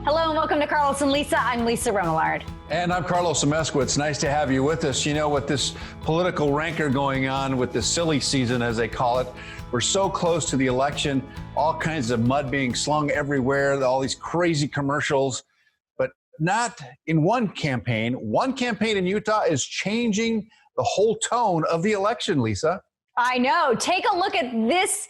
Hello and welcome to Carlos and Lisa. I'm Lisa Remillard. And I'm Carlos Amezcua. It's nice to have you with us. You know, with this political rancor going on, with this silly season, as they call it, we're so close to the election, all kinds of mud being slung everywhere, all these crazy commercials, but not in one campaign. One campaign in Utah is changing the whole tone of the election, Lisa. I know. Take a look at this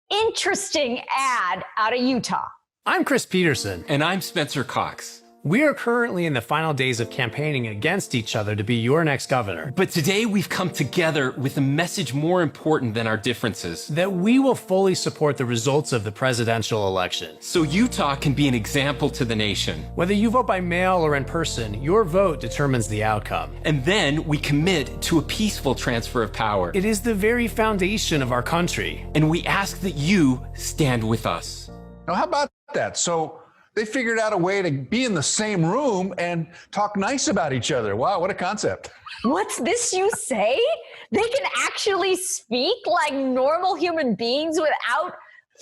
interesting ad out of Utah. I'm Chris Peterson. And I'm Spencer Cox. We are currently in the final days of campaigning against each other to be your next governor. But today we've come together with a message more important than our differences. That we will fully support the results of the presidential election. So Utah can be an example to the nation. Whether you vote by mail or in person, your vote determines the outcome. And then we commit to a peaceful transfer of power. It is the very foundation of our country. And we ask that you stand with us. Now, how about that? So they figured out a way to be in the same room and talk nice about each other. Wow, what a concept. What's this you say? They can actually speak like normal human beings without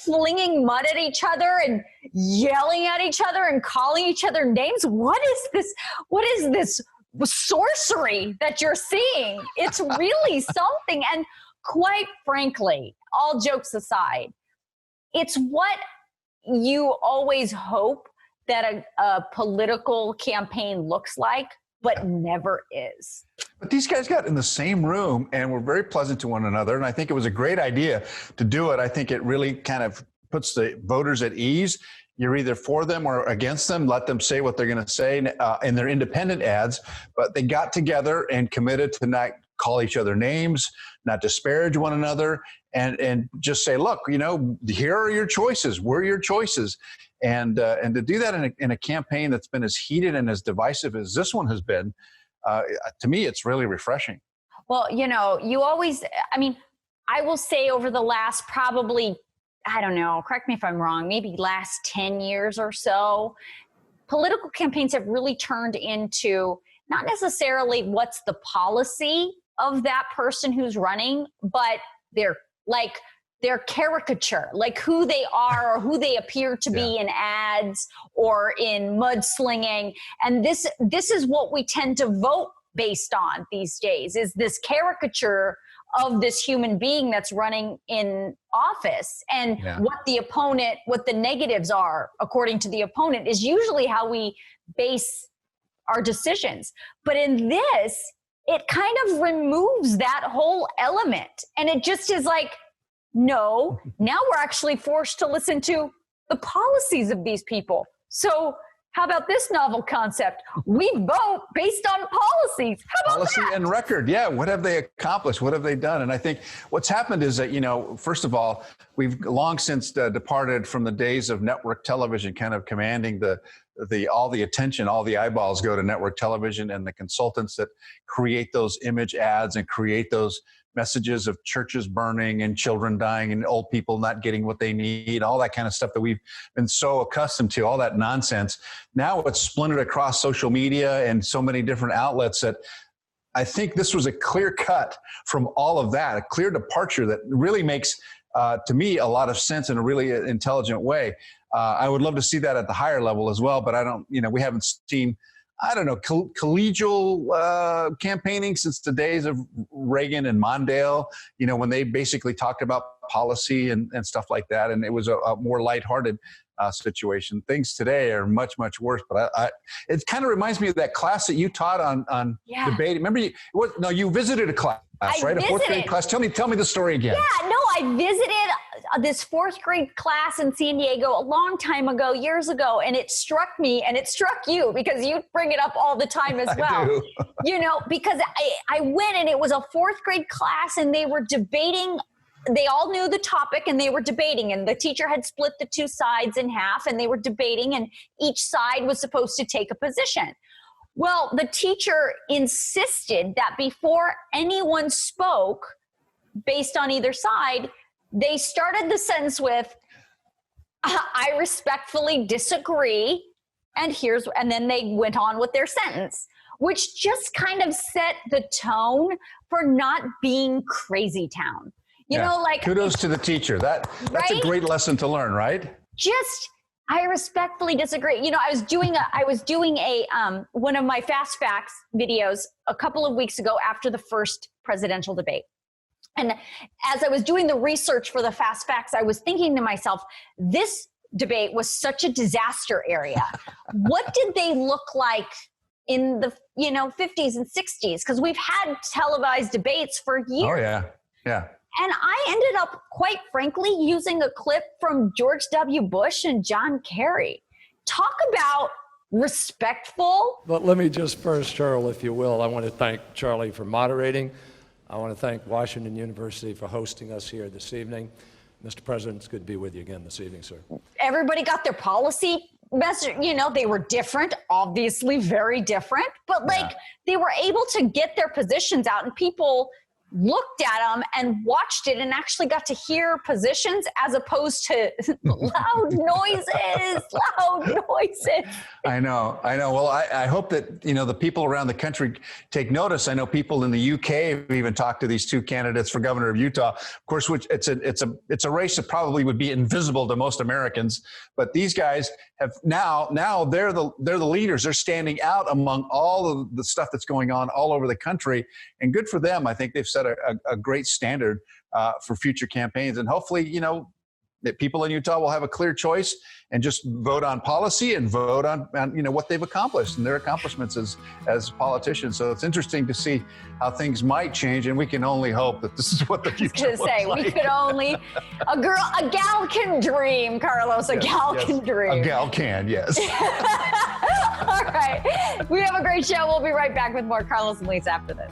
flinging mud at each other and yelling at each other and calling each other names? What is this? What is this sorcery that you're seeing? It's really something. And quite frankly, all jokes aside, it's what you always hope that a political campaign looks like, but never is. But these guys got in the same room and were very pleasant to one another. And I think it was a great idea to do it. I think it really kind of puts the voters at ease. You're either for them or against them. Let them say what they're going to say in their independent ads. But they got together and committed to not call each other names, not disparage one another, and just say, look, you know, here are your choices. We're your choices. And to do that in a campaign that's been as heated and as divisive as this one has been, to me, it's really refreshing. Well, you know, you always, I mean, I will say over the last probably, I don't know, correct me if I'm wrong, maybe last 10 years or so, political campaigns have really turned into not necessarily what's the policy of that person who's running, but their caricature, like who they are or who they appear to be in ads or in mudslinging. And this is what we tend to vote based on these days, is this caricature of this human being that's running in office. And what the negatives are, according to the opponent, is usually how we base our decisions. But in this, it kind of removes that whole element. And it just is like, no, now we're actually forced to listen to the policies of these people. So how about this novel concept? We vote based on policies. How about policy that? And record. Yeah. What have they accomplished? What have they done? And I think what's happened is that, you know, first of all, we've long since departed from the days of network television kind of commanding all the attention, all the eyeballs go to network television, and the consultants that create those image ads and create those messages of churches burning and children dying and old people not getting what they need, all that kind of stuff that we've been so accustomed to, all that nonsense. Now it's splintered across social media and so many different outlets that I think this was a clear cut from all of that, a clear departure that really makes, to me, a lot of sense in a really intelligent way. I would love to see that at the higher level as well, but I don't, you know, we haven't seen, I don't know, collegial campaigning since the days of Reagan and Mondale, you know, when they basically talked about policy and stuff like that. And it was a more lighthearted situation. Things today are much, much worse. But it kind of reminds me of that class that you taught on debating. Remember, you visited a class, right? A fourth grade class. Tell me the story again. Yeah, no, I visited this fourth grade class in San Diego a long time ago, years ago, and it struck me, and it struck you because you bring it up all the time as well. do. You know, because I went, and it was a fourth grade class, and they were debating. They all knew the topic, and they were debating, and the teacher had split the two sides in half, and they were debating, and each side was supposed to take a position. Well, the teacher insisted that before anyone spoke, based on either side, they started the sentence with, I respectfully disagree, and then they went on with their sentence, which just kind of set the tone for not being crazy town. You know, like, kudos to the teacher. That's right? a great lesson to learn, right? I respectfully disagree. You know, I was doing a one of my fast facts videos a couple of weeks ago after the first presidential debate. And as I was doing the research for the fast facts, I was thinking to myself, this debate was such a disaster area. What did they look like in the 50s and 60s? Because we've had televised debates for years. Oh yeah, yeah. And I ended up, quite frankly, using a clip from George W. Bush and John Kerry. Talk about respectful. But let me just first, Cheryl, if you will, I want to thank Charlie for moderating. I want to thank Washington University for hosting us here this evening. Mr. President, it's good to be with you again this evening, sir. Everybody got their policy message. You know, they were different, obviously very different, but they were able to get their positions out, and people looked at them and watched it and actually got to hear positions as opposed to loud noises. I know. Well, I hope that, the people around the country take notice. I know people in the UK have even talked to these two candidates for governor of Utah, of course, which it's a race that probably would be invisible to most Americans. But these guys have now they're the leaders. They're standing out among all of the stuff that's going on all over the country, and good for them. I think they've set a great standard for future campaigns, and hopefully, that people in Utah will have a clear choice and just vote on policy and vote on what they've accomplished and their accomplishments as politicians. So it's interesting to see how things might change, and we can only hope that this is what the future looks like. We could only a gal can dream, Carlos. A gal can dream. A gal can, yes. All right. We have a great show. We'll be right back with more Carlos and Lisa after this.